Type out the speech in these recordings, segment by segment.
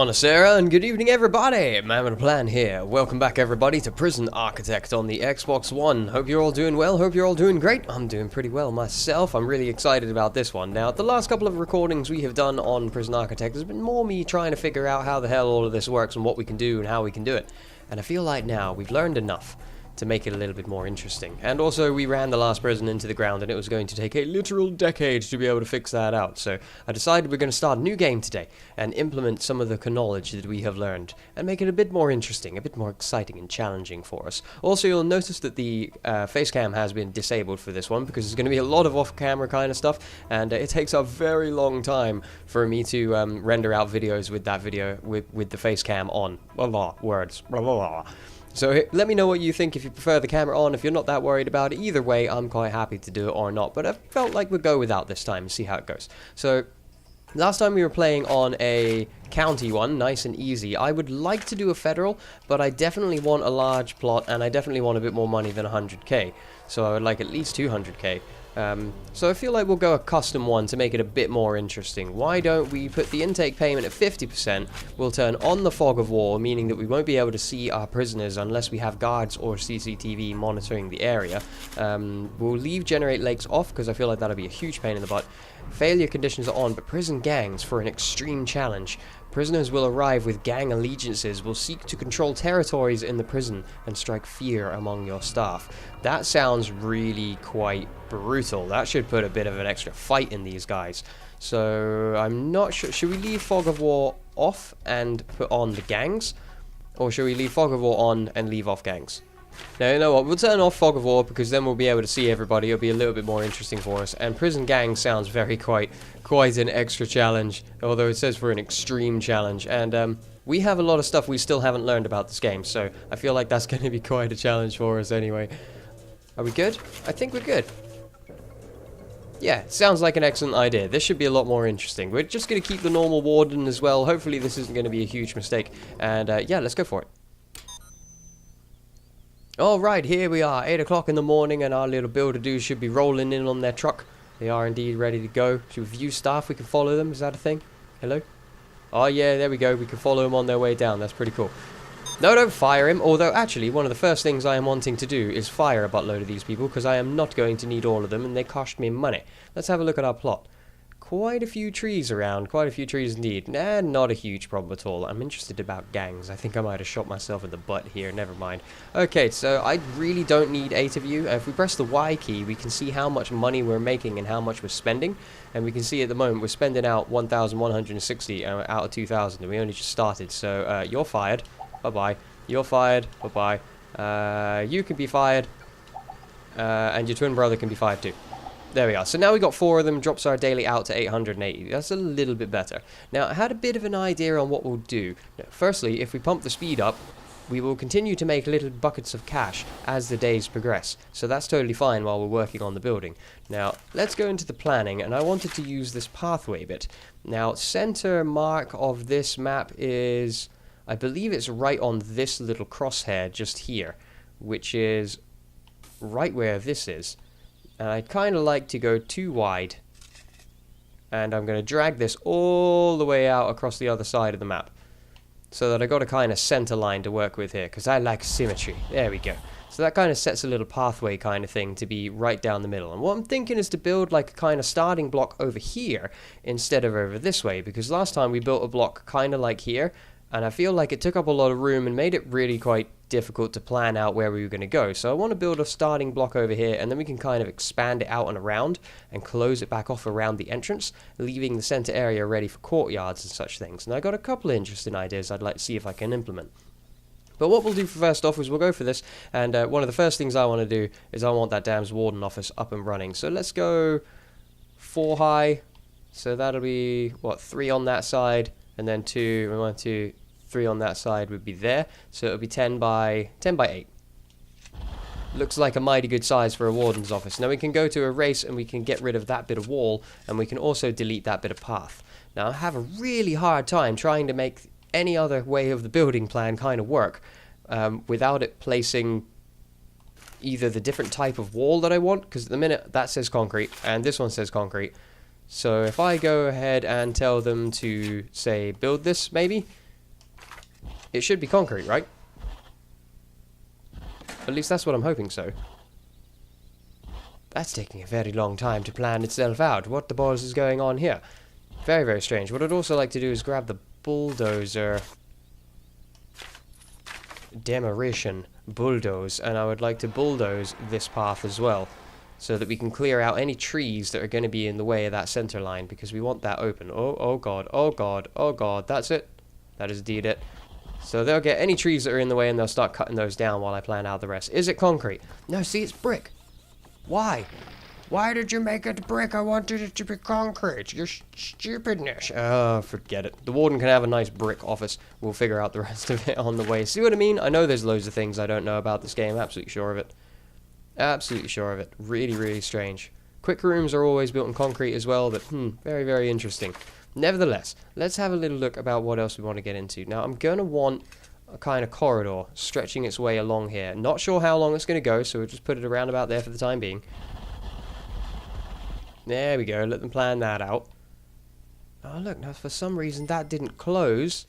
Buonasera and good evening everybody, MannwidaPlann here. Welcome back everybody to Prison Architect on the Xbox One. Hope you're all doing well, hope you're all doing great. I'm doing pretty well myself. I'm really excited about this one. Now, the last couple of recordings we have done on Prison Architect has been more me trying to figure out how the hell all of this works and what we can do and how we can do it. And I feel like now we've learned enough to make it a little bit more interesting. And also, we ran the last prison into the ground and it was going to take a literal decade to be able to fix that out. So I decided we're going to start a new game today and implement some of the knowledge that we have learned and make it a bit more interesting, a bit more exciting and challenging for us. Also, you'll notice that the face cam has been disabled for this one because there's going to be a lot of off-camera kind of stuff, and it takes a very long time for me to render out videos with that video with the face cam on. Blah, blah, words. Blah, blah, blah. So let me know what you think, if you prefer the camera on, if you're not that worried about it. Either way, I'm quite happy to do it or not, but I felt like we'd go without this time and see how it goes. So, last time we were playing on a county one, nice and easy. I would like to do a federal, but I definitely want a large plot, and I definitely want a bit more money than 100k. So I would like at least 200k. So I feel like we'll go a custom one to make it a bit more interesting. Why don't we put the intake payment at 50%? We'll turn on the fog of war, meaning that we won't be able to see our prisoners unless we have guards or CCTV monitoring the area. We'll leave generate lakes off because I feel like that'll be a huge pain in the butt. Failure conditions are on, but prison gangs for an extreme challenge. Prisoners will arrive with gang allegiances, will seek to control territories in the prison and strike fear among your staff. That sounds really quite brutal. That should put a bit of an extra fight in these guys. So I'm not sure. Should we leave Fog of War off and put on the gangs? Or should we leave Fog of War on and leave off gangs? Now, you know what, we'll turn off Fog of War because then we'll be able to see everybody. It'll be a little bit more interesting for us. And Prison Gang sounds very quite an extra challenge, although it says for an extreme challenge. And we have a lot of stuff we still haven't learned about this game, so I feel like that's going to be quite a challenge for us anyway. Are we good? I think we're good. Yeah, sounds like an excellent idea. This should be a lot more interesting. We're just going to keep the normal warden as well. Hopefully this isn't going to be a huge mistake. And yeah, let's go for it. Alright, here we are, 8 o'clock in the morning, and our little builder-doos should be rolling in on their truck. They are indeed ready to go. Should we view staff? We can follow them. Is that a thing? Hello? Oh yeah, there we go. We can follow them on their way down. That's pretty cool. No, don't fire him. Although, actually, one of the first things I am wanting to do is fire a buttload of these people, because I am not going to need all of them, and they cost me money. Let's have a look at our plot. Quite a few trees around, quite a few trees indeed. Nah, not a huge problem at all. I'm interested about gangs. I think I might have shot myself in the butt here, never mind. Okay, so I really don't need 8 of you. If we press the Y key, we can see how much money we're making and how much we're spending. And we can see at the moment we're spending out 1,160 out of 2,000, and we only just started. So you're fired. Bye-bye. You're fired. Bye-bye. You can be fired. And your twin brother can be fired too. There we are. So now we got 4 of them, drops our daily out to 880. That's a little bit better. Now, I had a bit of an idea on what we'll do. Now, firstly, if we pump the speed up, we will continue to make little buckets of cash as the days progress. So that's totally fine while we're working on the building. Now, let's go into the planning, and I wanted to use this pathway bit. Now, center mark of this map is, I believe it's right on this little crosshair just here, which is right where this is. And I'd kind of like to go too wide. And I'm going to drag this all the way out across the other side of the map. So that I got a kind of center line to work with here, because I like symmetry. There we go. So that kind of sets a little pathway kind of thing to be right down the middle. And what I'm thinking is to build like a kind of starting block over here instead of over this way. Because last time we built a block kind of like here. And I feel like it took up a lot of room and made it really quite difficult to plan out where we were going to go. So I want to build a starting block over here, and then we can kind of expand it out and around and close it back off around the entrance, leaving the center area ready for courtyards and such things. And I got a couple of interesting ideas I'd like to see if I can implement. But what we'll do first off is we'll go for this, and one of the first things I want to do is I want that damn warden office up and running. So let's go 4 high. So that'll be, what, 3 on that side, and then 2, 1, 2, 3 on that side would be there, so it'll be 10 by 8. Looks like a mighty good size for a warden's office. Now we can go to erase and we can get rid of that bit of wall, and we can also delete that bit of path. Now I have a really hard time trying to make any other way of the building plan kind of work without it placing either the different type of wall that I want, because at the minute that says concrete and this one says concrete. So if I go ahead and tell them to say build this maybe, it should be concrete, right? At least that's what I'm hoping so. That's taking a very long time to plan itself out. What the balls is going on here? Very, very strange. What I'd also like to do is grab the bulldozer. Demolition. Bulldoze. And I would like to bulldoze this path as well, so that we can clear out any trees that are going to be in the way of that center line, because we want that open. Oh god, oh god, oh god. That's it. That is indeed it. So they'll get any trees that are in the way and they'll start cutting those down while I plan out the rest. Is it concrete? No, see, it's brick. Why? Why did you make it brick? I wanted it to be concrete. Your stupidness. Oh, forget it. The warden can have a nice brick office. We'll figure out the rest of it on the way. See what I mean? I know there's loads of things I don't know about this game. Absolutely sure of it. Absolutely sure of it. Really, really strange. Quick rooms are always built in concrete as well, but very, very interesting. Nevertheless, let's have a little look about what else we want to get into. Now, I'm going to want a kind of corridor stretching its way along here. Not sure how long it's going to go, so we'll just put it around about there for the time being. There we go. Let them plan that out. Oh, look. Now, for some reason, that didn't close.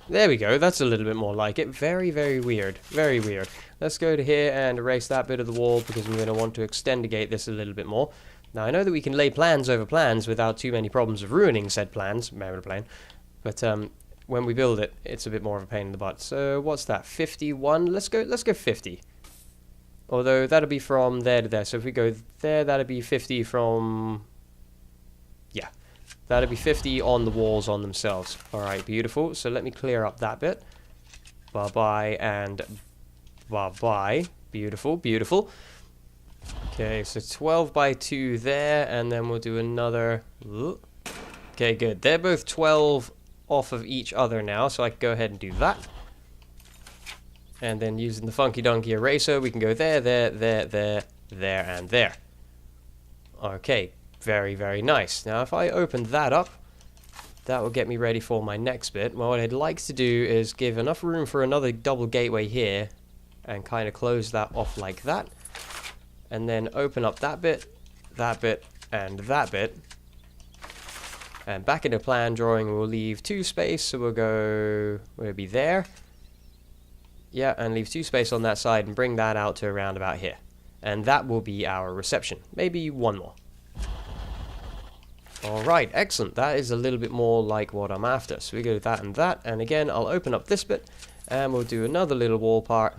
There we go. That's a little bit more like it. Very, very weird. Very weird. Let's go to here and erase that bit of the wall, because I'm going to want to extendicate this a little bit more. Now, I know that we can lay plans over plans without too many problems of ruining said plans, MannwidaPlann, but when we build it, it's a bit more of a pain in the butt. So, what's that? 51? Let's go 50. Although, that'll be from there to there. So, if we go there, that'll be 50 from... Yeah. That'll be 50 on the walls on themselves. Alright, beautiful. So, let me clear up that bit. Bye-bye and bye-bye. Beautiful, beautiful. Okay, so 12 by 2 there, and then we'll do another... Okay, good. They're both 12 off of each other now, so I can go ahead and do that. And then using the funky donkey eraser, we can go there, there, there, there, there, and there. Okay, very, very nice. Now, if I open that up, that will get me ready for my next bit. Well, what I'd like to do is give enough room for another double gateway here, and kind of close that off like that. And then open up that bit, and that bit. And back in the plan drawing, we'll leave 2 space, so we'll go... We'll be there. Yeah, and leave 2 space on that side, and bring that out to around about here. And that will be our reception. Maybe one more. Alright, excellent. That is a little bit more like what I'm after. So we go that, and again, I'll open up this bit, and we'll do another little wall part.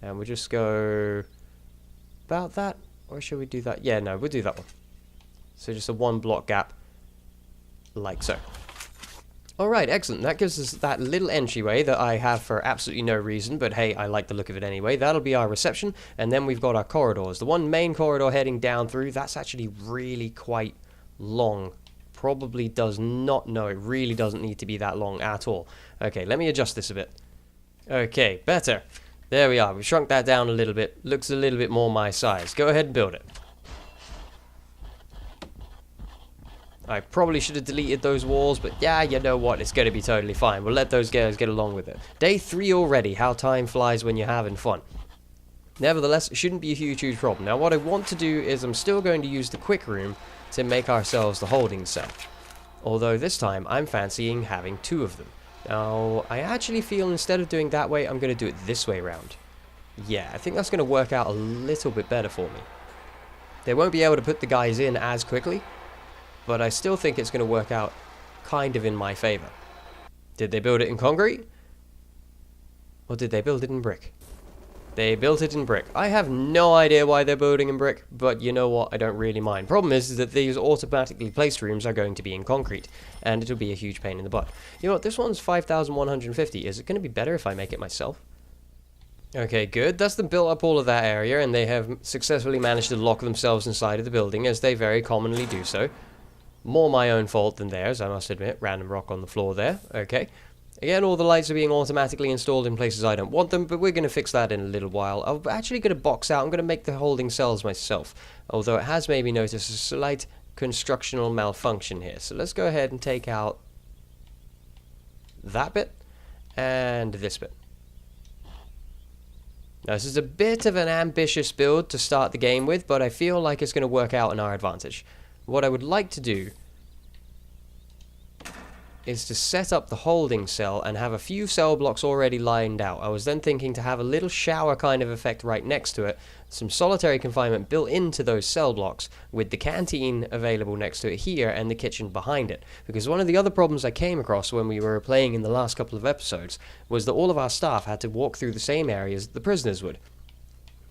And we'll just go... about that, or should we do that? Yeah, no, we'll do that one. So just a 1 block gap, like so. Alright, excellent. That gives us that little entryway that I have for absolutely no reason, but hey, I like the look of it anyway. That'll be our reception, and then we've got our corridors. The one main corridor heading down through, that's actually really quite long. Probably does not know, it really doesn't need to be that long at all. Okay, let me adjust this a bit. Okay, better. There we are. We've shrunk that down a little bit. Looks a little bit more my size. Go ahead and build it. I probably should have deleted those walls, but yeah, you know what? It's going to be totally fine. We'll let those guys get along with it. Day 3 already. How time flies when you're having fun. Nevertheless, it shouldn't be a huge, huge problem. Now, what I want to do is I'm still going to use the quick room to make ourselves the holding cell. Although this time, I'm fancying having 2 of them. Now, I actually feel instead of doing that way, I'm going to do it this way around. Yeah, I think that's going to work out a little bit better for me. They won't be able to put the guys in as quickly, but I still think it's going to work out kind of in my favor. Did they build it in concrete? Or did they build it in brick? They built it in brick. I have no idea why they're building in brick, but you know what? I don't really mind. Problem is that these automatically placed rooms are going to be in concrete, and it'll be a huge pain in the butt. You know what? This one's 5,150. Is it going to be better if I make it myself? Okay, good. That's them built up all of that area, and they have successfully managed to lock themselves inside of the building, as they very commonly do so. More my own fault than theirs, I must admit. Random rock on the floor there. Okay. Again, all the lights are being automatically installed in places I don't want them, but we're going to fix that in a little while. I'm actually going to box out. I'm going to make the holding cells myself, although it has made me notice a slight constructional malfunction here. So let's go ahead and take out that bit and this bit. Now, this is a bit of an ambitious build to start the game with, but I feel like it's going to work out in our advantage. What I would like to do is to set up the holding cell and have a few cell blocks already lined out. I was then thinking to have a little shower kind of effect right next to it, some solitary confinement built into those cell blocks, with the canteen available next to it here and the kitchen behind it. Because one of the other problems I came across when we were playing in the last couple of episodes was that all of our staff had to walk through the same areas the prisoners would,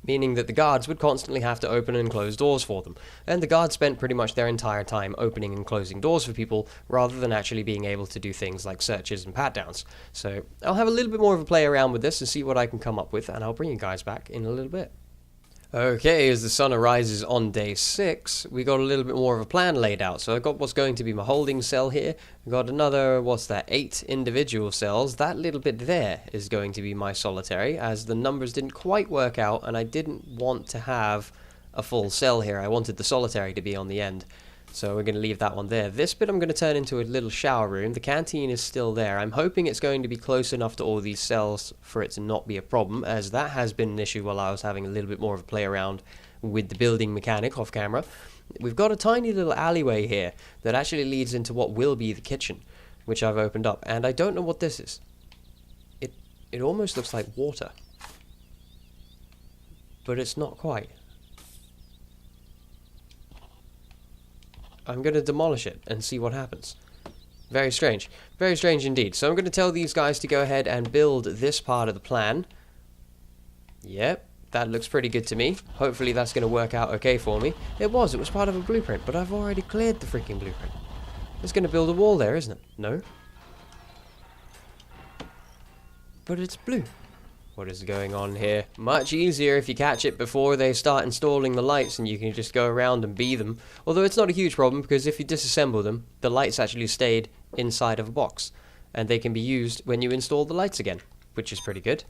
meaning that the guards would constantly have to open and close doors for them. And the guards spent pretty much their entire time opening and closing doors for people, rather than actually being able to do things like searches and pat-downs. So I'll have a little bit more of a play around with this and see what I can come up with, and I'll bring you guys back in a little bit. Okay, as the sun arises on day 6, we got a little bit more of a plan laid out. So I've got what's going to be my holding cell here. I've got another, 8 individual cells. That little bit there is going to be my solitary, as the numbers didn't quite work out, and I didn't want to have a full cell here. I wanted the solitary to be on the end. So we're going to leave that one there. This bit I'm going to turn into a little shower room. The canteen is still there. I'm hoping it's going to be close enough to all these cells for it to not be a problem, as that has been an issue while I was having a little bit more of a play around with the building mechanic off camera. We've got a tiny little alleyway here that actually leads into what will be the kitchen, which I've opened up, and I don't know what this is. It almost looks like water, but it's not quite. I'm going to demolish it and see what happens. Very strange. Very strange indeed. So I'm going to tell these guys to go ahead and build this part of the plan. Yep, that looks pretty good to me. Hopefully that's going to work out okay for me. It was part of a blueprint, but I've already cleared the freaking blueprint. It's going to build a wall there, isn't it? No? But it's blue. What is going on here? Much easier if you catch it before they start installing the lights, and you can just go around and be them. Although it's not a huge problem, because if you disassemble them, the lights actually stayed inside of a box, and they can be used when you install the lights again, which is pretty good.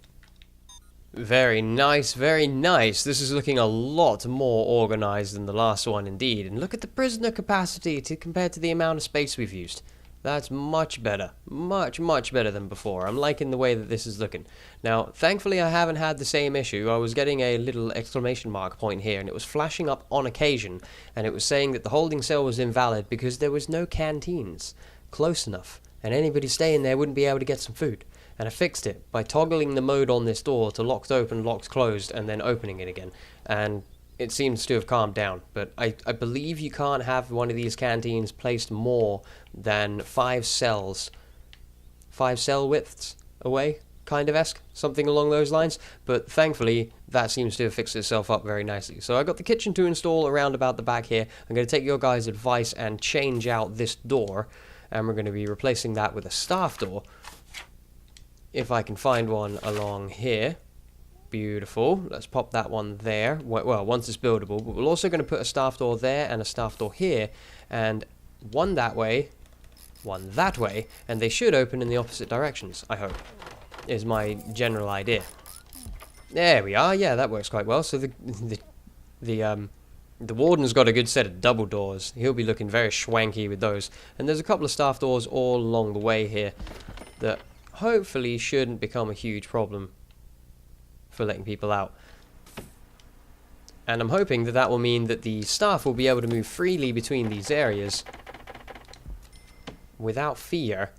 Very nice, very nice. This is looking a lot more organized than the last one indeed. And look at the prisoner capacity compared to the amount of space we've used. That's much better. Much better than before. I'm liking the way that this is looking. Now, thankfully I haven't had the same issue. I was getting a little exclamation mark point here, and it was flashing up on occasion, and it was saying that the holding cell was invalid because there was no canteens close enough, and anybody staying there wouldn't be able to get some food. And I fixed it by toggling the mode on this door to locked open, locked closed, and then opening it again. And it seems to have calmed down, but I believe you can't have one of these canteens placed more than 5 cells, 5 cell widths away, kind of esque, something along those lines. But thankfully, that seems to have fixed itself up very nicely. So I got the kitchen to install around about the back here. I'm going to take your guys' advice and change out this door, and we're going to be replacing that with a staff door, if I can find one along here. Beautiful. Let's pop that one there. Well, once it's buildable. But we're also going to put a staff door there and a staff door here. And one that way, one that way. And they should open in the opposite directions, I hope, is my general idea. There we are. Yeah, that works quite well. So the warden's got a good set of double doors. He'll be looking very schwanky with those. And there's a couple of staff doors all along the way here that hopefully shouldn't become a huge problem for letting people out. And I'm hoping that that will mean that the staff will be able to move freely between these areas without fear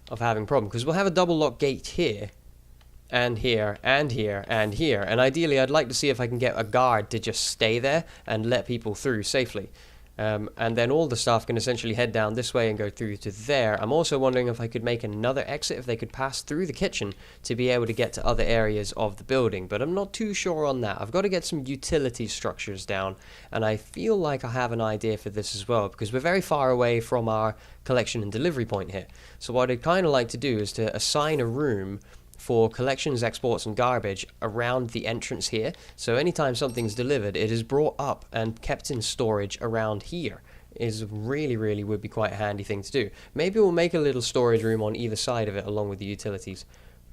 of having problems, because we'll have a double lock gate here and here and here and here, and ideally I'd like to see if I can get a guard to just stay there and let people through safely. And then all the staff can essentially head down this way and go through to there. I'm also wondering if I could make another exit, if they could pass through the kitchen to be able to get to other areas of the building, but I'm not too sure on that. I've got to get some utility structures down, and I feel like I have an idea for this as well, because we're very far away from our collection and delivery point here. So what I'd kind of like to do is to assign a room for collections, exports, and garbage around the entrance here. So anytime something's delivered, it is brought up and kept in storage around here. Is really would be quite a handy thing to do. Maybe we'll make a little storage room on either side of it along with the utilities.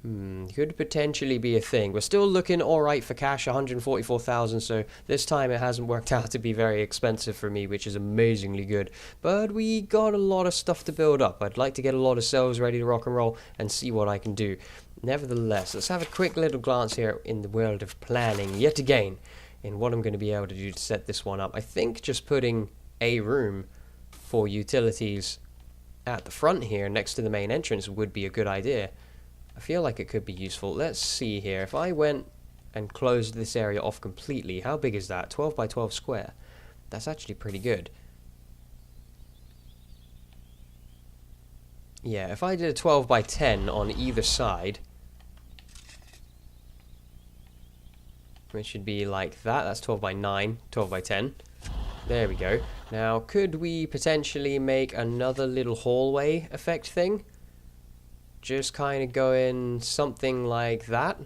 Could potentially be a thing. We're still looking alright for cash, 144,000, so this time it hasn't worked out to be very expensive for me, which is amazingly good. But we got a lot of stuff to build up. I'd like to get a lot of cells ready to rock and roll and see what I can do. Nevertheless, let's have a quick little glance here in the world of planning, yet again, in what I'm going to be able to do to set this one up. I think just putting a room for utilities at the front here, next to the main entrance, would be a good idea. I feel like it could be useful. Let's see here. If I went and closed this area off completely, how big is that? 12 by 12 square. That's actually pretty good. Yeah, if I did a 12 by 10 on either side, it should be like that. That's 12 by 9, 12 by 10. There we go. Now, could we potentially make another little hallway effect thing? Just kind of going something like that,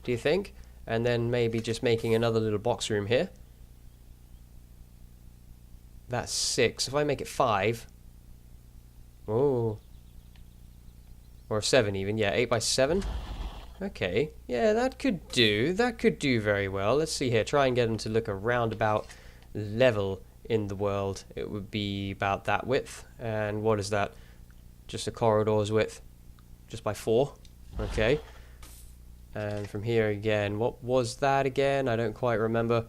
do you think? And then maybe just making another little box room here. That's 6. If I make it 5... Oh. Or 7 even. Yeah, 8 by 7. Okay. Yeah, that could do. That could do very well. Let's see here. Try and get them to look a roundabout level in the world. It would be about that width. And what is that? Just a corridor's width. Just by 4. Okay. And from here again. What was that again? I don't quite remember.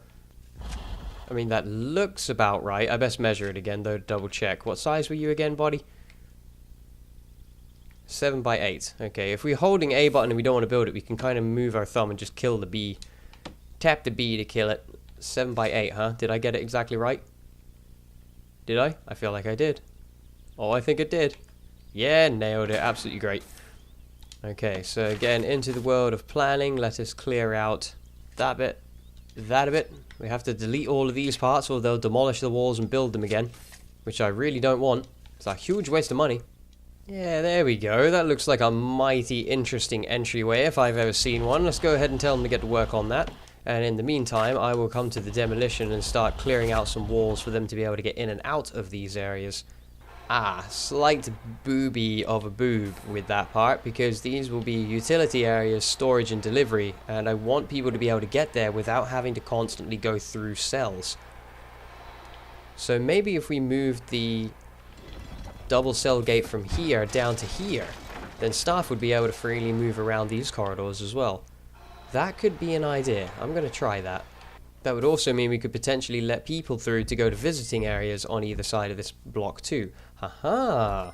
I mean, that looks about right. I best measure it again, though, to double check. What size were you again, buddy? 7 by 8. Okay, if we're holding A button and we don't want to build it, we can kind of move our thumb and just kill the bee. Tap the bee to kill it. 7 by 8, huh? Did I get it exactly right? Did I? I feel like I did. Oh, I think it did. Yeah, nailed it. Absolutely great. Okay, so again, into the world of planning. Let us clear out that bit, that a bit. We have to delete all of these parts or they'll demolish the walls and build them again, which I really don't want. It's a huge waste of money. Yeah, there we go. That looks like a mighty interesting entryway if I've ever seen one. Let's go ahead and tell them to get to work on that. And in the meantime, I will come to the demolition and start clearing out some walls for them to be able to get in and out of these areas. Ah, slight booby of a boob with that part, because these will be utility areas, storage and delivery, and I want people to be able to get there without having to constantly go through cells. So maybe if we moved the double cell gate from here down to here, then staff would be able to freely move around these corridors as well. That could be an idea. I'm going to try that. That would also mean we could potentially let people through to go to visiting areas on either side of this block too. Haha.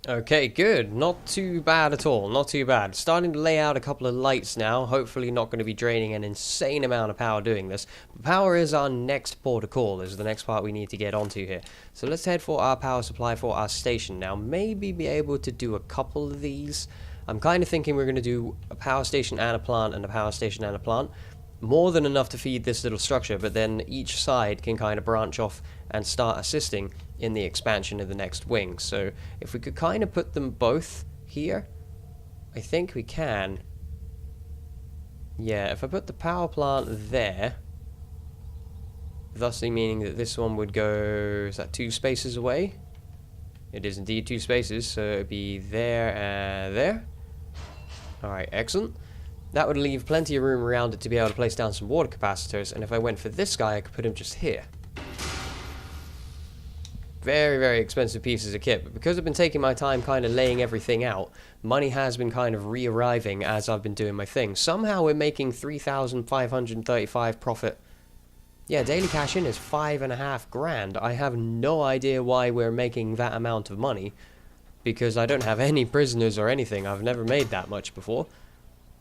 Okay, good. Not too bad at all. Not too bad. Starting to lay out a couple of lights now. Hopefully not going to be draining an insane amount of power doing this. But power is our next port of call. This is the next part we need to get onto here. So let's head for our power supply for our station now. Maybe be able to do a couple of these. I'm kind of thinking we're going to do a power station and a plant and a power station and a plant. More than enough to feed this little structure, but then each side can kind of branch off and start assisting in the expansion of the next wing. So if we could kind of put them both here, I think we can. Yeah, if I put the power plant there, thusly meaning that this one would go, is that 2 spaces away? It is indeed 2 spaces, so it would be there and there. Alright, excellent. That would leave plenty of room around it to be able to place down some water capacitors, and if I went for this guy, I could put him just here. Very, very expensive pieces of kit, but because I've been taking my time kind of laying everything out, money has been kind of re-arriving as I've been doing my thing. Somehow we're making 3,535 profit. Yeah, daily cash in is 5.5 grand. I have no idea why we're making that amount of money, because I don't have any prisoners or anything. I've never made that much before.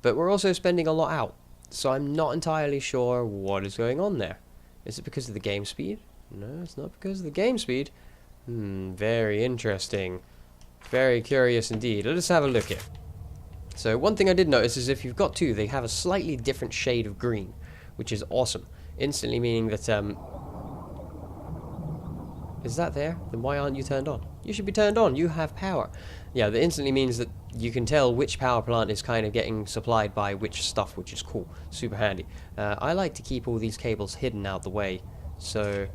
But we're also spending a lot out, so I'm not entirely sure what is going on there. Is it because of the game speed? No, it's not because of the game speed. Very interesting. Very curious indeed. Let us have a look here. So one thing I did notice is if you've got 2, they have a slightly different shade of green, which is awesome. Instantly meaning that, is that there? Then why aren't you turned on? You should be turned on. You have power. Yeah, that instantly means that you can tell which power plant is kind of getting supplied by which stuff, which is cool. Super handy. I like to keep all these cables hidden out the way. So,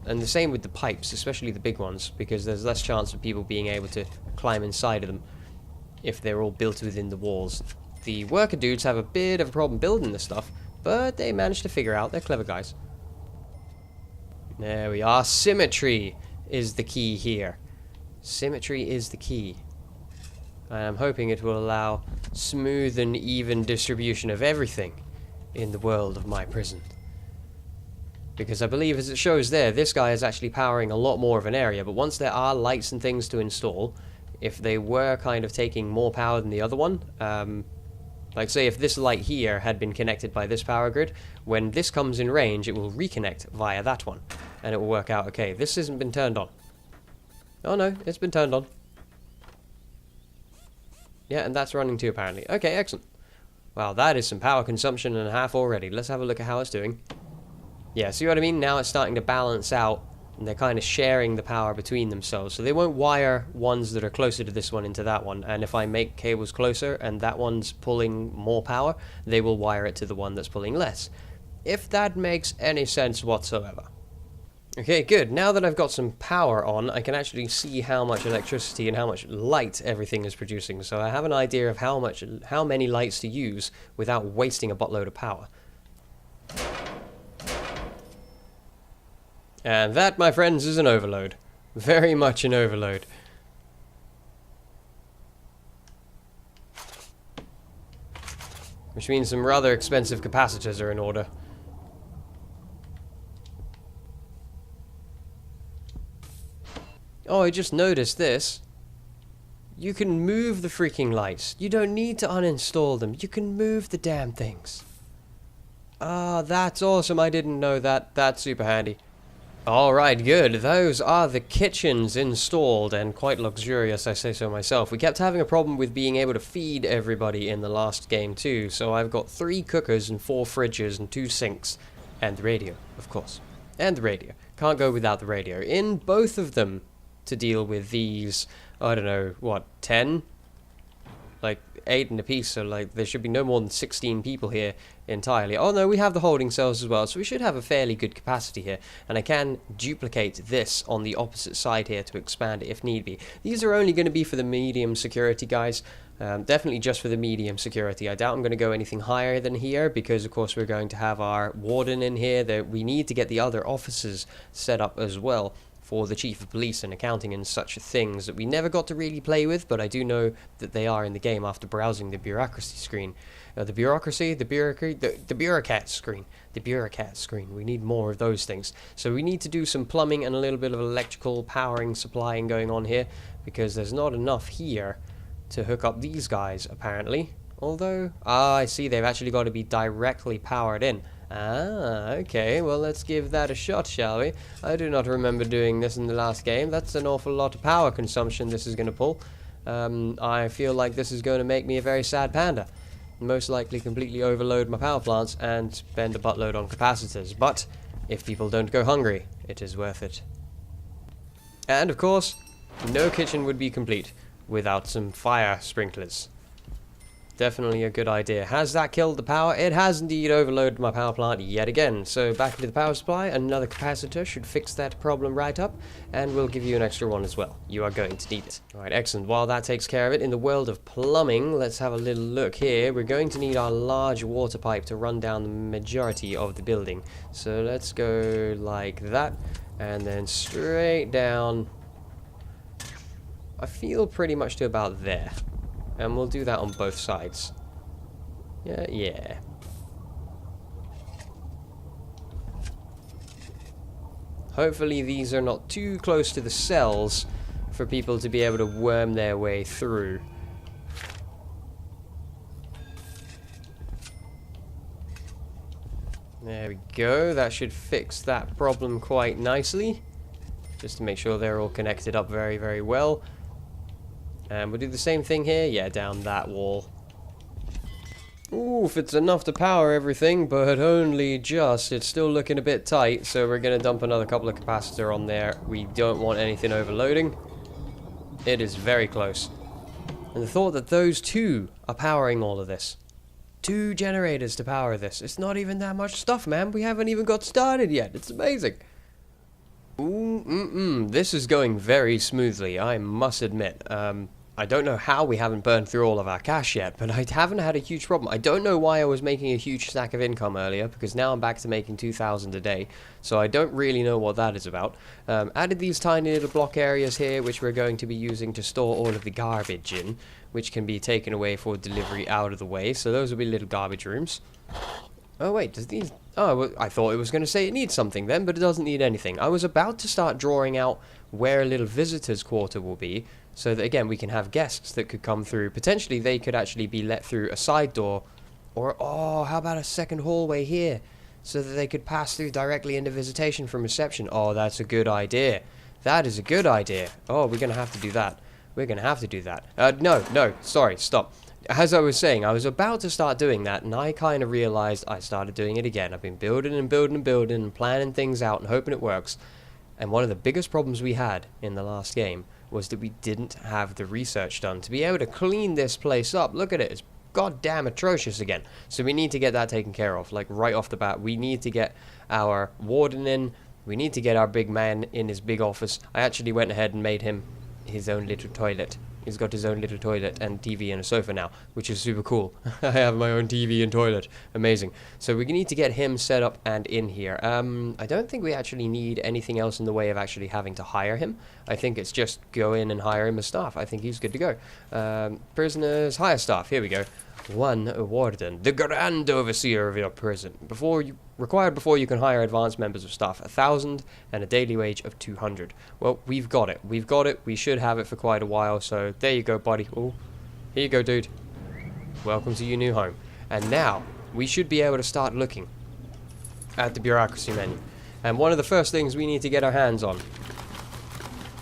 and the same with the pipes, especially the big ones, because there's less chance of people being able to climb inside of them if they're all built within the walls. The worker dudes have a bit of a problem building this stuff, but they managed to figure out. They're clever guys. There we are. Symmetry is the key here. Symmetry is the key. I'm hoping it will allow smooth and even distribution of everything in the world of my prison. Because I believe, as it shows there, this guy is actually powering a lot more of an area. But once there are lights and things to install, if they were kind of taking more power than the other one, like say if this light here had been connected by this power grid, when this comes in range, it will reconnect via that one. And it will work out okay. This hasn't been turned on. Oh no, it's been turned on. Yeah, and that's running too apparently. Okay, excellent. Wow, that is some power consumption and a half already. Let's have a look at how it's doing. Yeah, see what I mean? Now it's starting to balance out, and they're kind of sharing the power between themselves. So they won't wire ones that are closer to this one into that one. And if I make cables closer and that one's pulling more power, they will wire it to the one that's pulling less. If that makes any sense whatsoever. Okay, good. Now that I've got some power on, I can actually see how much electricity and how much light everything is producing. So I have an idea of how many lights to use without wasting a buttload of power. And that, my friends, is an overload. Very much an overload. Which means some rather expensive capacitors are in order. Oh, I just noticed this. You can move the freaking lights. You don't need to uninstall them. You can move the damn things. Ah, that's awesome. I didn't know that. That's super handy. Alright, good. Those are the kitchens installed, and quite luxurious, I say so myself. We kept having a problem with being able to feed everybody in the last game too, so I've got 3 cookers and 4 fridges and 2 sinks. And the radio, of course. And the radio. Can't go without the radio. In both of them to deal with these, I don't know, what, 10? Like 8 in a piece, so like there should be no more than 16 people here entirely. Oh no, we have the holding cells as well, so we should have a fairly good capacity here. And I can duplicate this on the opposite side here to expand it if need be. These are only going to be for the medium security, guys. Definitely just for the medium security. I doubt I'm going to go anything higher than here, because of course we're going to have our warden in here. That we need to get the other officers set up as well, for the chief of police and accounting and such things that we never got to really play with, but I do know that they are in the game after browsing the bureaucracy screen. The bureaucrat screen. The bureaucrat screen. We need more of those things. So we need to do some plumbing and a little bit of electrical powering, supplying going on here, because there's not enough here to hook up these guys, apparently. Although, I see they've actually got to be directly powered in. Ah, okay, well let's give that a shot, shall we? I do not remember doing this in the last game. That's an awful lot of power consumption this is going to pull. I feel like this is going to make me a very sad panda. Most likely completely overload my power plants and spend a buttload on capacitors. But if people don't go hungry, it is worth it. And of course, no kitchen would be complete without some fire sprinklers. Definitely a good idea. Has that killed the power? It has indeed overloaded my power plant yet again. So back into the power supply. Another capacitor should fix that problem right up. And we'll give you an extra one as well. You are going to need it. Alright, excellent. While that takes care of it, in the world of plumbing, let's have a little look here. We're going to need our large water pipe to run down the majority of the building. So let's go like that. And then straight down. I feel pretty much to about there. And we'll do that on both sides. Yeah. Hopefully these are not too close to the cells for people to be able to worm their way through. There we go. That should fix that problem quite nicely. Just to make sure they're all connected up very, very well. And we'll do the same thing here. Yeah, down that wall. Oof, it's enough to power everything, but only just. It's still looking a bit tight, so we're going to dump another couple of capacitor on there. We don't want anything overloading. It is very close. And the thought that those 2 are powering all of this. 2 generators to power this. It's not even that much stuff, man. We haven't even got started yet. It's amazing. Ooh, this is going very smoothly, I must admit. I don't know how we haven't burned through all of our cash yet, but I haven't had a huge problem. I don't know why I was making a huge stack of income earlier, because now I'm back to making 2,000 a day, so I don't really know what that is about. Added these tiny little block areas here, which we're going to be using to store all of the garbage in, which can be taken away for delivery out of the way, so those will be little garbage rooms. Oh wait, does these... Oh, well, I thought it was going to say it needs something then, but it doesn't need anything. I was about to start drawing out where a little visitor's quarter will be, so that again we can have guests that could come through. Potentially they could actually be let through a side door, or, oh, how about a second hallway here, so that they could pass through directly into visitation from reception. Oh, that's a good idea. That is a good idea. Oh, we're going to have to do that. We're going to have to do that. No, sorry, stop. As I was saying, I was about to start doing that, and I kind of realized I started doing it again. I've been building and building and building and planning things out and hoping it works. And one of the biggest problems we had in the last game was that we didn't have the research done to be able to clean this place up. Look at it, it's goddamn atrocious again. So we need to get that taken care of, like right off the bat. We need to get our warden in. We need to get our big man in his big office. I actually went ahead and made him his own little toilet. He's got his own little toilet and TV and a sofa now, which is super cool. I have my own TV and toilet. Amazing. So we need to get him set up and in here. I don't think we actually need anything else in the way of actually having to hire him. I think it's just go in and hire him as staff. I think he's good to go. Prisoners, hire staff. Here we go. One warden, the grand overseer of your prison. Required before you can hire advanced members of staff, 1,000 and a daily wage of 200. Well, we've got it. We've got it. We should have it for quite a while. So there you go, buddy. Oh, here you go, dude. Welcome to your new home. And now we should be able to start looking at the bureaucracy menu. And one of the first things we need to get our hands on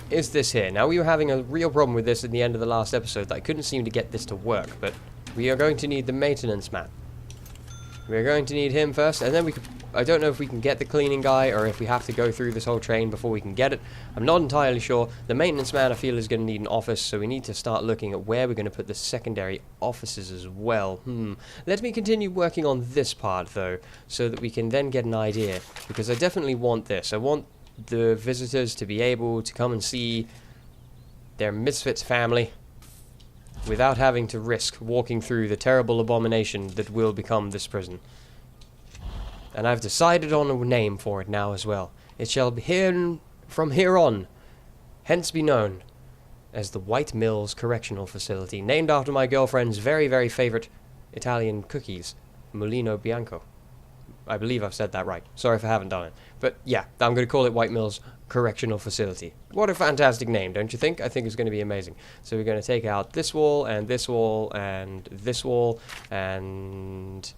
is this here. Now, we were having a real problem with this at the end of the last episode. That I couldn't seem to get this to work, but we are going to need the maintenance man. We're going to need him first, and then we could... I don't know if we can get the cleaning guy, or if we have to go through this whole train before we can get it. I'm not entirely sure. The maintenance man, I feel, is going to need an office, so we need to start looking at where we're going to put the secondary offices as well. Let me continue working on this part, though, so that we can then get an idea, because I definitely want this. I want the visitors to be able to come and see their misfits family without having to risk walking through the terrible abomination that will become this prison. And I've decided on a name for it now as well. It shall be from here on, hence be known as the White Mills Correctional Facility, named after my girlfriend's very, very favorite Italian cookies, Mulino Bianco. I believe I've said that right. Sorry if I haven't done it. But yeah, I'm going to call it White Mills Correctional Facility. What a fantastic name, don't you think? I think it's going to be amazing. So we're going to take out this wall, and this wall, and this wall, and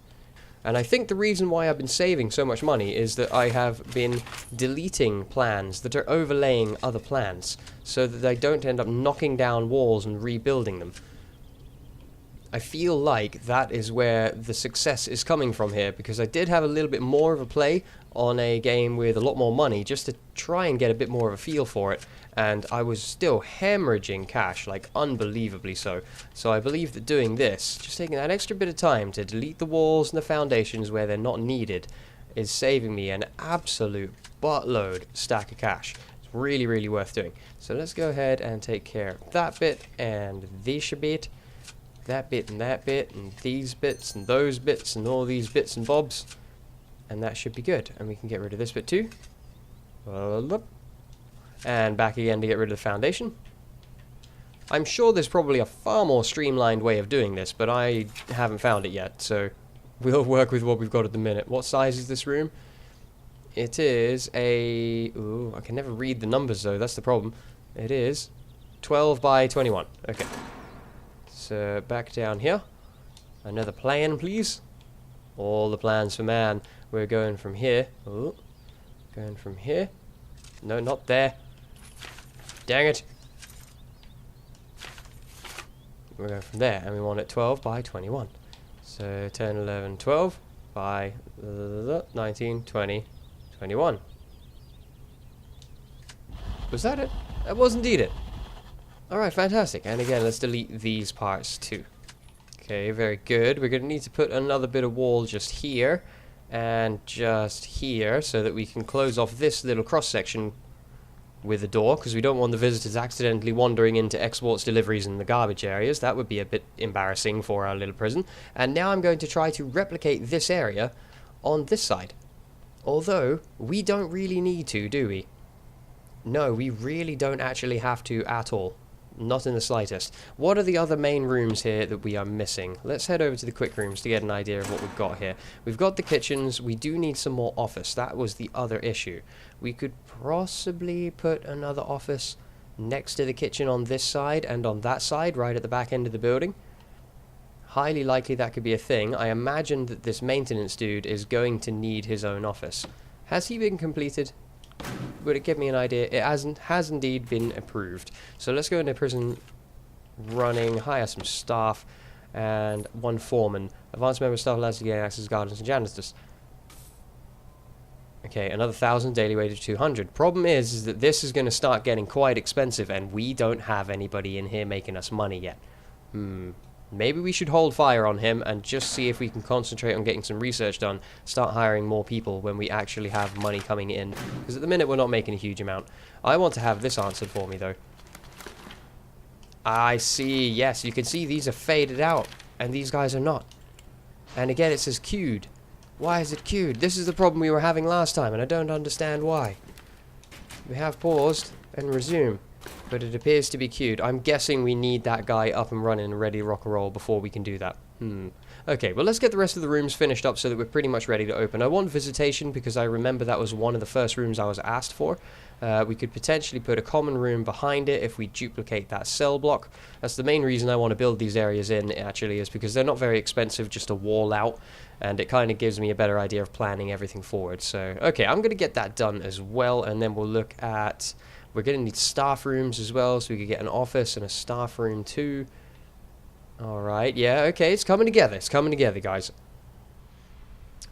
I think the reason why I've been saving so much money is that I have been deleting plans that are overlaying other plans, so that I don't end up knocking down walls and rebuilding them. I feel like that is where the success is coming from here, because I did have a little bit more of a play on a game with a lot more money just to try and get a bit more of a feel for it, and I was still hemorrhaging cash, like unbelievably so. So I believe that doing this, just taking that extra bit of time to delete the walls and the foundations where they're not needed, is saving me an absolute buttload stack of cash. It's really, really worth doing. So let's go ahead and take care of that bit and this bit. That bit and that bit and these bits and those bits and all these bits and bobs, and that should be good. And we can get rid of this bit too, and back again to get rid of the foundation. I'm sure there's probably a far more streamlined way of doing this, but I haven't found it yet, so we'll work with what we've got at the minute. What size is this room? It is a... Ooh, I can never read the numbers though, that's the problem. It is 12 by 21. Okay. So back down here. Another plan, please. All the plans for man. We're going from here. Ooh. Going from here. No, not there. Dang it. We're going from there, and we want it 12 by 21. So 10, 11, 12 by 19, 20, 21. Was that it? That was indeed it. Alright, fantastic. And again, let's delete these parts too. Okay, very good. We're going to need to put another bit of wall just here and just here so that we can close off this little cross-section with a door, because we don't want the visitors accidentally wandering into exports, deliveries, and the garbage areas. That would be a bit embarrassing for our little prison. And now I'm going to try to replicate this area on this side. Although, we don't really need to, do we? No, we really don't actually have to at all. Not in the slightest. What are the other main rooms here that we are missing? Let's head over to the quick rooms to get an idea of what we've got here. We've got the kitchens. We do need some more office. That was the other issue. We could possibly put another office next to the kitchen on this side and on that side, right at the back end of the building. Highly likely that could be a thing. I imagine that this maintenance dude is going to need his own office. Has he been completed? Would it give me an idea? It has indeed been approved. So let's go into prison running, hire some staff, and one foreman. Advanced member staff allows to gain access to gardens and janitors. Okay, another 1,000, daily wage of 200. Problem is that this is going to start getting quite expensive, and we don't have anybody in here making us money yet. Maybe we should hold fire on him and just see if we can concentrate on getting some research done, start hiring more people when we actually have money coming in. Because at the minute we're not making a huge amount. I want to have this answered for me though. I see, yes, you can see these are faded out, and these guys are not. And again it says queued. Why is it queued? This is the problem we were having last time, and I don't understand why. We have paused and resume. But it appears to be queued. I'm guessing we need that guy up and running and ready to rock and roll before we can do that. Okay, well let's get the rest of the rooms finished up so that we're pretty much ready to open. I want visitation because I remember that was one of the first rooms I was asked for. We could potentially put a common room behind it if we duplicate that cell block. That's the main reason I want to build these areas in, actually, is because they're not very expensive just to wall out. And it kind of gives me a better idea of planning everything forward. So, okay, I'm going to get that done as well. And then we'll look at... We're going to need staff rooms as well, so we could get an office and a staff room too. Alright, yeah, okay, it's coming together. It's coming together, guys.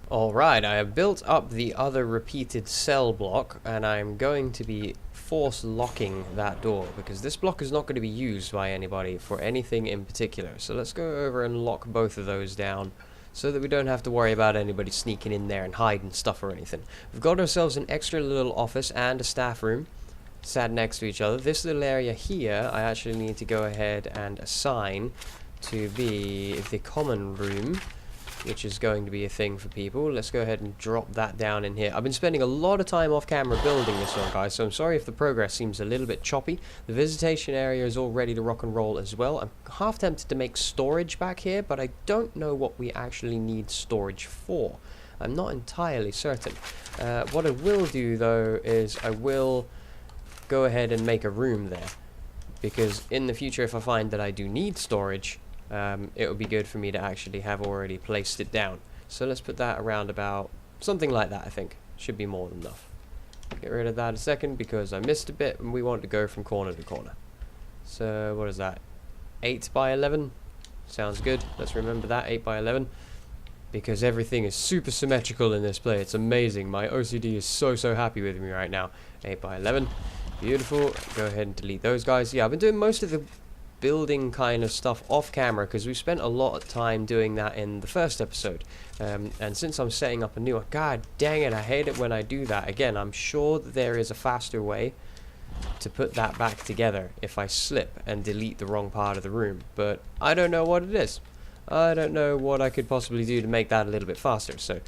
Alright, I have built up the other repeated cell block, and I'm going to be force locking that door, because this block is not going to be used by anybody for anything in particular. So let's go over and lock both of those down, so that we don't have to worry about anybody sneaking in there and hiding stuff or anything. We've got ourselves an extra little office and a staff room. Sat next to each other. This little area here I actually need to go ahead and assign to be the common room, which is going to be a thing for people. Let's go ahead and drop that down in here. I've been spending a lot of time off camera building this one, guys, so I'm sorry if the progress seems a little bit choppy. The visitation area is all ready to rock and roll as well. I'm half tempted to make storage back here, but I don't know what we actually need storage for. I'm not entirely certain. What I will do though is I will go ahead and make a room there, because in the future if I find that I do need storage, it would be good for me to actually have already placed it down. So let's put that around about something like that. I think should be more than enough. Get rid of that a second because I missed a bit and we want to go from corner to corner. So what is that, 8 by 11? Sounds good. Let's remember that, 8 by 11, because everything is super symmetrical in this play. It's amazing. My OCD is so happy with me right now. 8 by 11. Beautiful. Go ahead and delete those guys. Yeah, I've been doing most of the building kind of stuff off camera because we spent a lot of time doing that in the first episode. And since I'm setting up a new one, god dang it, I hate it when I do that. Again, I'm sure that there is a faster way to put that back together if I slip and delete the wrong part of the room. But I don't know what it is. I don't know what I could possibly do to make that a little bit faster. So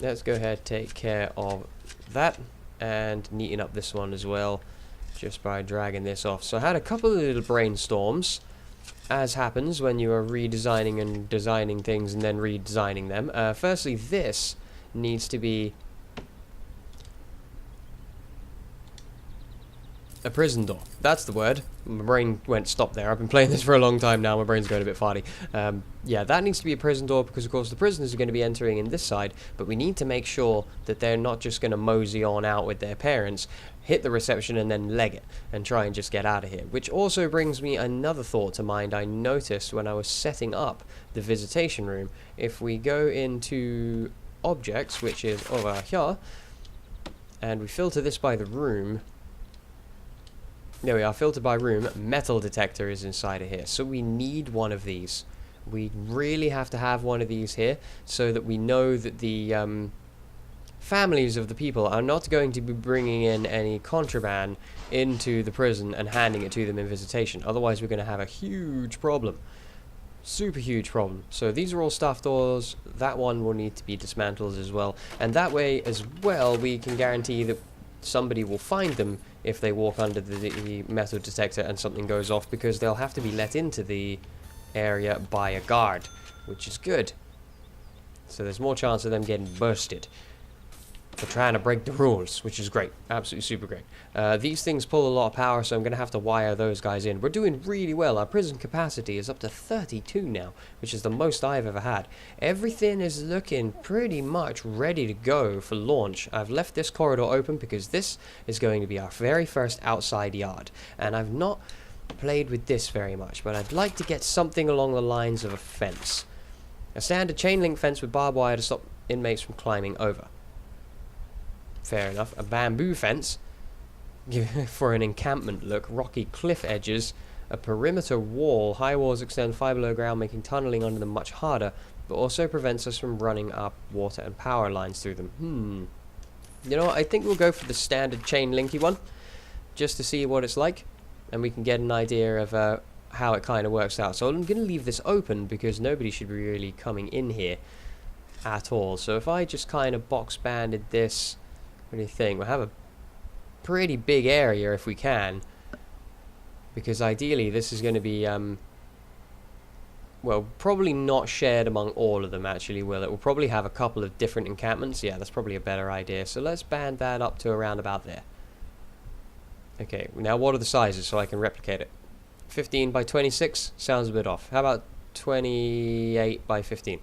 let's go ahead and take care of that and neaten up this one as well, just by dragging this off. So I had a couple of little brainstorms, as happens when you are redesigning and designing things and then redesigning them. Firstly, this needs to be a prison door. That's the word. My brain went stop there. I've been playing this for a long time now. My brain's going a bit farty. Yeah, that needs to be a prison door because, of course, the prisoners are going to be entering in this side, but we need to make sure that they're not just going to mosey on out with their parents, hit the reception, and then leg it and try and just get out of here. Which also brings me another thought to mind I noticed when I was setting up the visitation room. If we go into objects, which is over here, and we filter this by the room. There we are, filter by room. Metal detector is inside of here, so we need one of these. We really have to have one of these here so that we know that the families of the people are not going to be bringing in any contraband into the prison and handing it to them in visitation. Otherwise we're going to have a huge problem. Super huge problem. So these are all staff doors. That one will need to be dismantled as well, and that way as well we can guarantee that somebody will find them if they walk under the metal detector and something goes off, because they'll have to be let into the area by a guard, which is good. So there's more chance of them getting bursted for trying to break the rules, which is great. Absolutely super great. These things pull a lot of power, so I'm going to have to wire those guys in. We're doing really well. Our prison capacity is up to 32 now, which is the most I've ever had. Everything is looking pretty much ready to go for launch. I've left this corridor open because this is going to be our very first outside yard. And I've not played with this very much, but I'd like to get something along the lines of a fence. A standard chain link fence with barbed wire to stop inmates from climbing over. Fair enough. A bamboo fence for an encampment look. Rocky cliff edges. A perimeter wall. High walls extend 5 below ground, making tunneling under them much harder, but also prevents us from running up water and power lines through them. You know what? I think we'll go for the standard chain linky one, just to see what it's like, and we can get an idea of how it kind of works out. So I'm going to leave this open because nobody should be really coming in here at all. So if I just kind of box banded this, what do you think? We'll have a pretty big area if we can, because ideally this is going to be well, probably not shared among all of them, actually, will it? We'll probably have a couple of different encampments. Yeah, that's probably a better idea. So let's band that up to around about there. Okay, now what are the sizes so I can replicate it? 15 by 26 sounds a bit off. How about 28 by 15?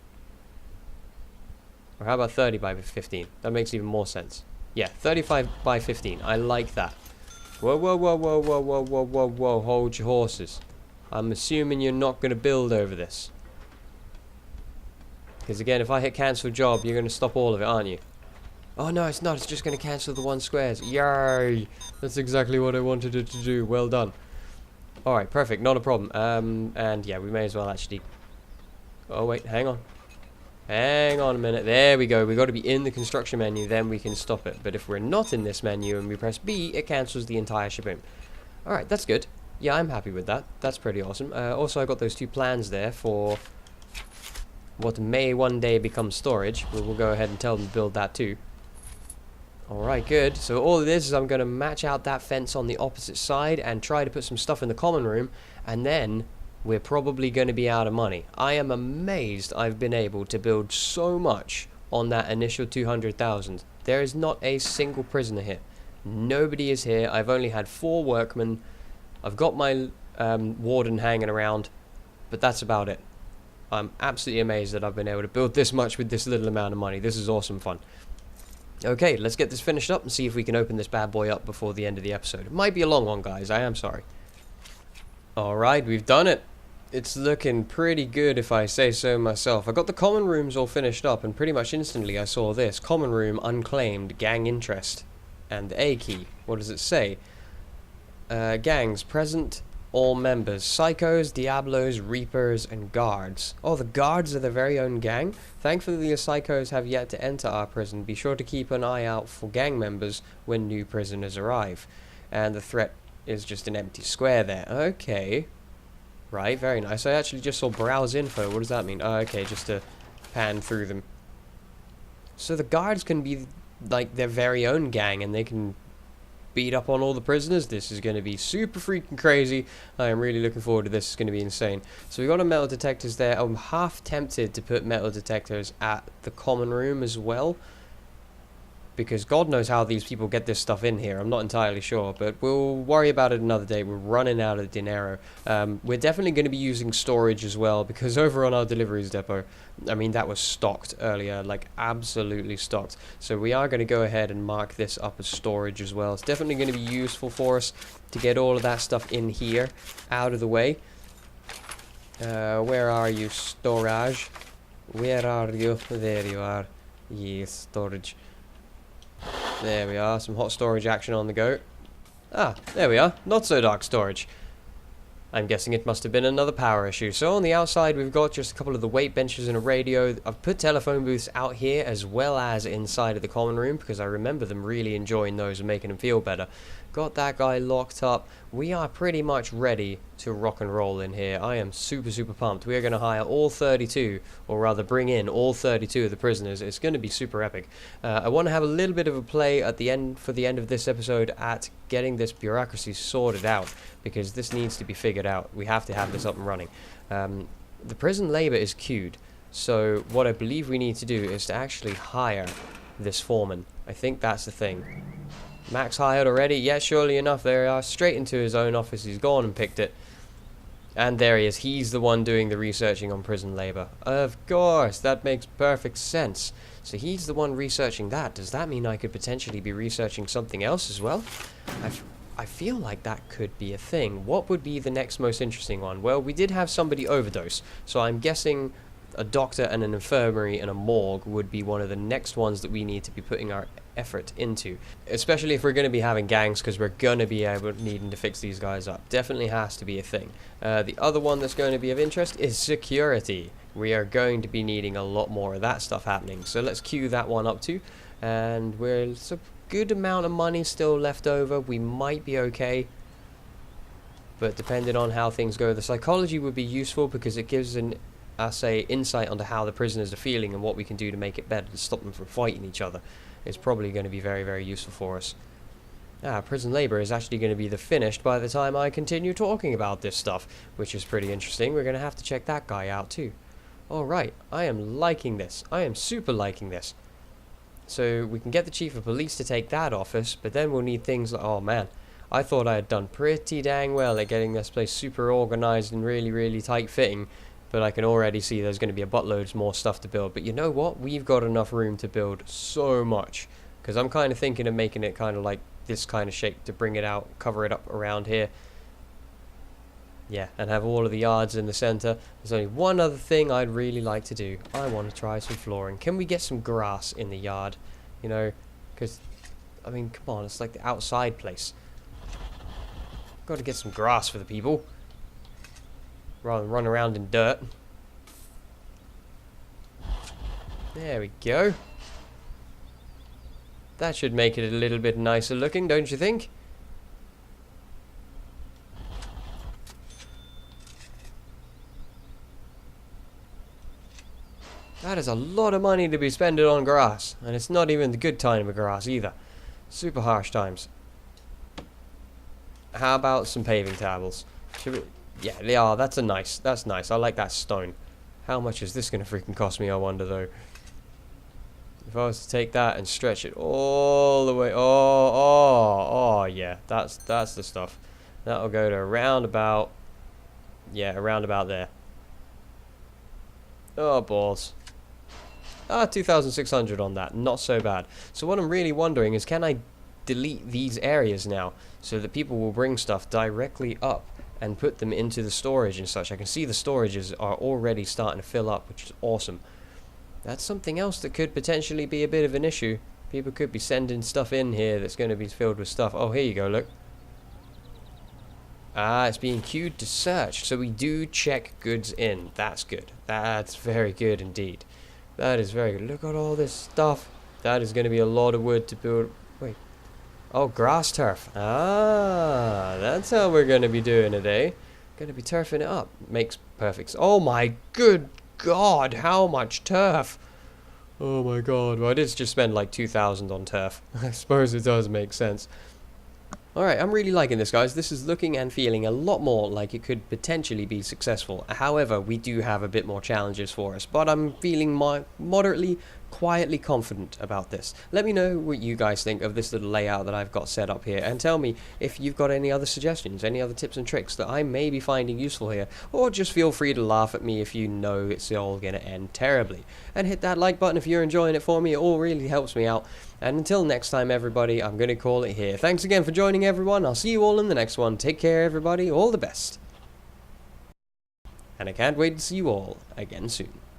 Or how about 30 by 15? That makes even more sense. Yeah, 35 by 15. I like that. Whoa, whoa, whoa, whoa, whoa, whoa, whoa, whoa, whoa. Hold your horses. I'm assuming you're not going to build over this. Because again, if I hit cancel job, you're going to stop all of it, aren't you? Oh no, it's not. It's just going to cancel the 1 squares. Yay! That's exactly what I wanted it to do. Well done. Alright, perfect. Not a problem. And yeah, we may as well actually... Oh wait, hang on. Hang on a minute. There we go. We've got to be in the construction menu, then we can stop it. But if we're not in this menu and we press B, it cancels the entire shaboom. Alright, that's good. Yeah, I'm happy with that. That's pretty awesome. Also, I got those 2 plans there for what may one day become storage. We'll go ahead and tell them to build that too. Alright, good. So all it is I'm going to match out that fence on the opposite side and try to put some stuff in the common room, and then we're probably going to be out of money. I am amazed I've been able to build so much on that initial 200,000. There is not a single prisoner here. Nobody is here. I've only had 4 workmen. I've got my warden hanging around, but that's about it. I'm absolutely amazed that I've been able to build this much with this little amount of money. This is awesome fun. Okay, let's get this finished up and see if we can open this bad boy up before the end of the episode. It might be a long one, guys. I am sorry. Alright, we've done it. It's looking pretty good if I say so myself. I got the common rooms all finished up, and pretty much instantly I saw this. Common room unclaimed, gang interest. And A key. What does it say? Gangs present, all members. Psychos, Diablos, Reapers, and Guards. Oh, the Guards are their very own gang? Thankfully the Psychos have yet to enter our prison. Be sure to keep an eye out for gang members when new prisoners arrive. And the threat is just an empty square there. Okay. Right, very nice. I actually just saw browse info. What does that mean? Oh, okay, just to pan through them. So the Guards can be like their very own gang, and they can beat up on all the prisoners. This is going to be super freaking crazy. I am really looking forward to this. It's going to be insane. So we got a metal detectors there. I'm half tempted to put metal detectors at the common room as well, because God knows how these people get this stuff in here. I'm not entirely sure, but we'll worry about it another day. We're running out of dinero. We're definitely going to be using storage as well, because over on our deliveries depot, I mean, that was stocked earlier, like absolutely stocked. So we are going to go ahead and mark this up as storage as well. It's definitely going to be useful for us to get all of that stuff in here, out of the way. Where are you, storage? Where are you? There you are. Yes, storage. There we are, some hot storage action on the go. Ah, there we are, not so dark storage. I'm guessing it must have been another power issue. So on the outside, we've got just a couple of the weight benches and a radio. I've put telephone booths out here as well as inside of the common room because I remember them really enjoying those and making them feel better. Got that guy locked up. We are pretty much ready to rock and roll in here. I am super, super pumped. We are going to hire all 32, or rather bring in all 32 of the prisoners. It's going to be super epic. I want to have a little bit of a play at the end, for the end of this episode, at getting this bureaucracy sorted out, because this needs to be figured out. We have to have this up and running. The prison labor is queued, so what I believe we need to do is to actually hire this foreman. I think that's the thing. Max hired already? Yeah, surely enough, there we are. Straight into his own office. He's gone and picked it. And there he is. He's the one doing the researching on prison labor. Of course, that makes perfect sense. So he's the one researching that. Does that mean I could potentially be researching something else as well? I feel like that could be a thing. What would be the next most interesting one? Well, we did have somebody overdose, so I'm guessing a doctor and an infirmary and a morgue would be one of the next ones that we need to be putting our effort into, especially if we're going to be having gangs, because we're going to be needing to fix these guys up. Definitely has to be a thing. The other one that's going to be of interest is security. We are going to be needing a lot more of that stuff happening, so let's queue that one up too. And it's a good amount of money still left over. We might be okay, but depending on how things go, the psychology would be useful because it gives us a insight onto how the prisoners are feeling and what we can do to make it better, to stop them from fighting each other. It's probably going to be very, very useful for us. Prison labor is actually going to be finished by the time I continue talking about this stuff, which is pretty interesting. We're going to have to check that guy out too. Alright, I am liking this. I am super liking this. So we can get the chief of police to take that office, but then we'll need things like, oh man, I thought I had done pretty dang well at getting this place super organized and really, really tight fitting. But I can already see there's going to be a buttloads more stuff to build. But you know what? We've got enough room to build so much. Because I'm kind of thinking of making it kind of like this kind of shape to bring it out, cover it up around here. Yeah, and have all of the yards in the center. There's only one other thing I'd really like to do. I want to try some flooring. Can we get some grass in the yard? You know, because, I mean, come on, it's like the outside place. Got to get some grass for the people, rather than run around in dirt. There we go. That should make it a little bit nicer looking, don't you think? That is a lot of money to be spending on grass, and it's not even the good time of grass either. Super harsh times. How about some paving tables? Should we? Yeah, they are. That's nice. I like that stone. How much is this going to freaking cost me, I wonder, though? If I was to take that and stretch it all the way... Oh, yeah. That's the stuff. That'll go to around about... Yeah, around about there. Oh, balls. 2,600 on that. Not so bad. So what I'm really wondering is, can I delete these areas now so that people will bring stuff directly up and put them into the storage and such? I can see the storages are already starting to fill up, which is awesome. That's something else that could potentially be a bit of an issue. People could be sending stuff in here that's going to be filled with stuff. Oh, here you go, look. It's being queued to search. So we do check goods in. That's good. That's very good indeed. That is very good. Look at all this stuff. That is going to be a lot of wood to build. Wait. Oh, grass turf. That's how we're going to be doing it, eh? Going to be turfing it up. Makes perfect sense. Oh my good God, how much turf? Oh my God. Well, I did just spend like 2,000 on turf. I suppose it does make sense. Alright, I'm really liking this, guys. This is looking and feeling a lot more like it could potentially be successful. However, we do have a bit more challenges for us, but I'm feeling moderately, quietly confident about this. Let me know what you guys think of this little layout that I've got set up here, and tell me if you've got any other suggestions, any other tips and tricks that I may be finding useful here, or just feel free to laugh at me if you know it's all going to end terribly. And hit that like button if you're enjoying it for me. It all really helps me out. And until next time, everybody, I'm going to call it here. Thanks again for joining, everyone. I'll see you all in the next one. Take care, everybody. All the best. And I can't wait to see you all again soon.